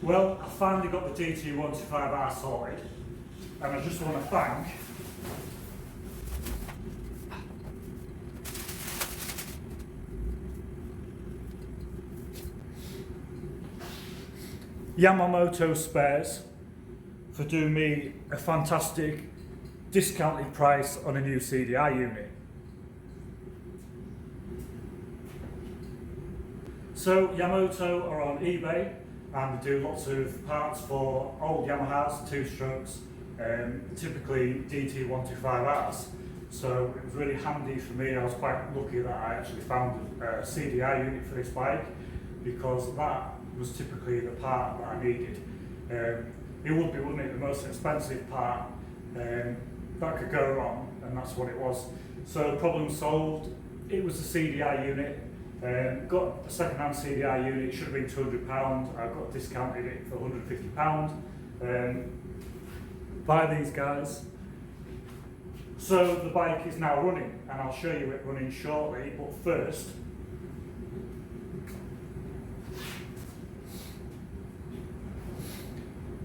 Well, I finally got the dt125r sorted, and I just want to thank Yamamoto Spares for doing me a fantastic discounted price on a new CDI unit. So Yamamoto are on eBay and they do lots of parts for old Yamahas, two-strokes, typically dt125rs. So it was really handy for me. I was quite lucky that I actually found a CDI unit for this bike, because that was typically the part that I needed. It would be, wouldn't it, the most expensive part that could go wrong, and that's what it was. So problem solved. It was a CDI unit. Got a second-hand CDI unit. It should have been £200. I got discounted it for £150 by these guys. So the bike is now running, and I'll show you it running shortly. But first,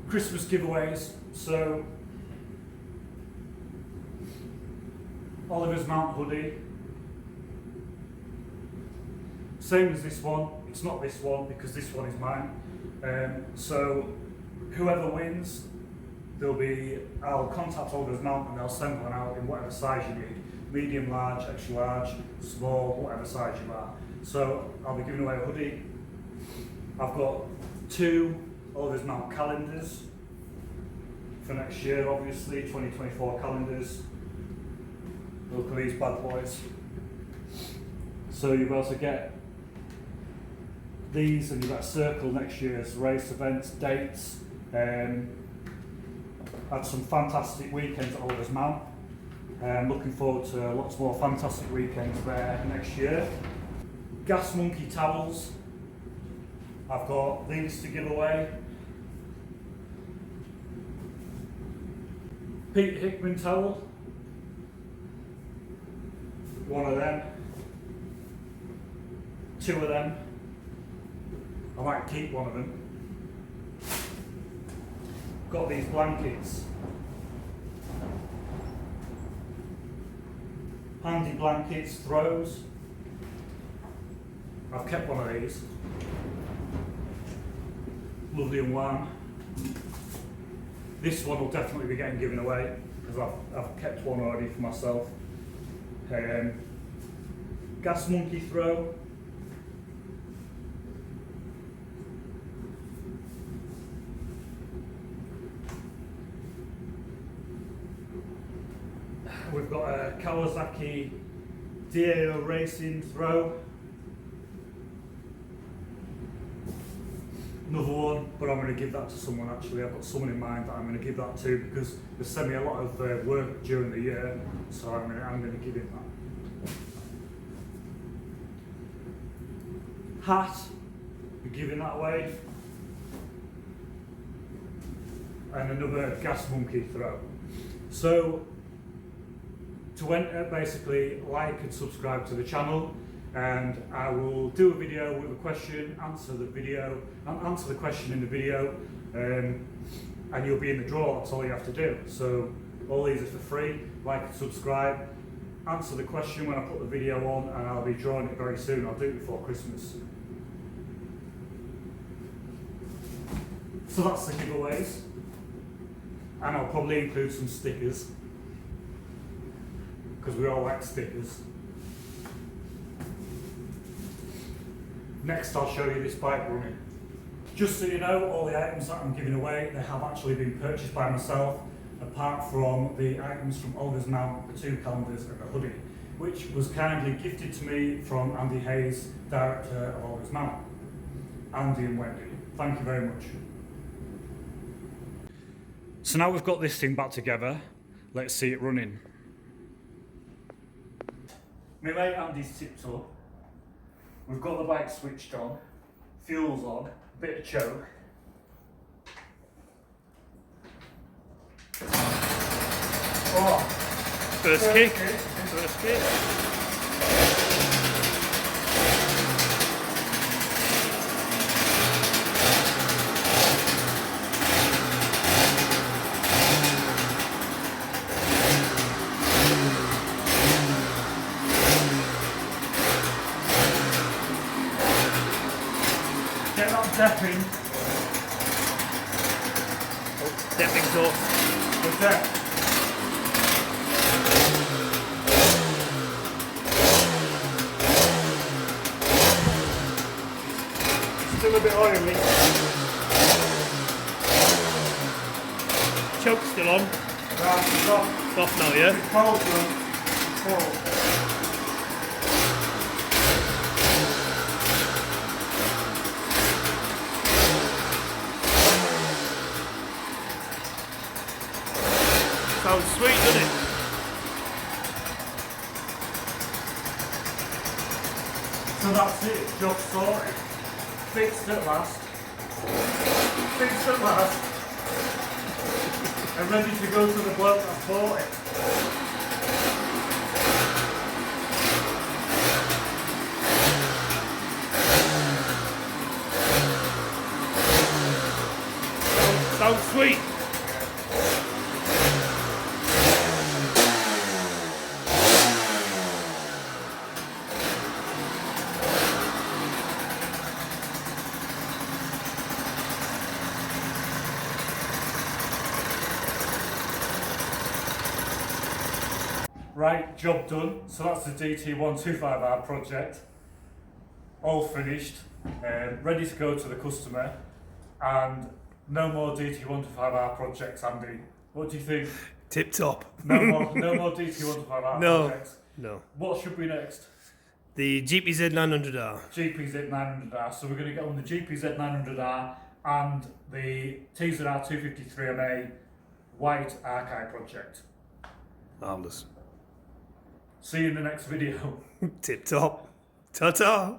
Christmas giveaways. So Oliver's Mount hoodie. Same as this one. It's not this one because this one is mine. So whoever wins, I'll contact Oliver's Mount and they'll send one out in whatever size you need. Medium, large, extra large, small, whatever size you are. So I'll be giving away a hoodie. I've got 2 Oliver's Mount calendars for next year, obviously, 2024 calendars. Look at these bad boys. So you've also get these, and you've got a circle next year's race events, dates. Had some fantastic weekends at Oliver's Mount. Looking forward to lots more fantastic weekends there next year. Gas Monkey towels. I've got these to give away. Pete Hickman towel. One of them. 2 of them. I might keep one of them. Got these blankets. Handy blankets, throws. I've kept one of these. Lovely and warm. This one will definitely be getting given away because I've kept one already for myself. Gas Monkey throw. We've got a Kawasaki DAO Racing throw. Another one, but I'm going to give that to someone actually. I've got someone in mind that I'm going to give that to because they sent me a lot of work during the year, so I'm going to give him that. Hat, we're giving that away. And another Gas Monkey throw. So, to enter, basically like and subscribe to the channel, and I will do a video with a question, answer the question in the video, and you'll be in the draw. That's all you have to do. So all these are for free. Like and subscribe, answer the question when I put the video on, and I'll be drawing it very soon. I'll do it before Christmas. So that's the giveaways, and I'll probably include some stickers because we all like stickers. Next I'll show you this bike running. Just so you know, all the items that I'm giving away, they have actually been purchased by myself, apart from the items from Oliver's Mount, the 2 calendars and the hoodie, which was kindly gifted to me from Andy Hayes, director of Oliver's Mount. Andy and Wendy, thank you very much. So now we've got this thing back together, let's see it running. My mate Andy's tipped up. We've got the bike switched on, fuel's on, bit of choke. Oh, first kick. step exhaust. Okay. Still a bit oily. Choke still on. Right, stop. Soft now, yeah? It's cold, though. It's cold. Sounds sweet, doesn't it? So that's it, job sorted. Fixed at last. Fixed at last. And ready to go to the bloke that bought it. Sounds sweet. Right, job done. So that's the dt125r project. All finished, ready to go to the customer, and no more dt125r projects, Andy. What do you think? Tip top. No more dt125r No. projects. No. What should be next? The GPZ 900R. GPZ 900R. So we're going to get on the GPZ 900R and the TZR 253MA white archive project. Marvellous. See you in the next video. Tip top. Ta-ta.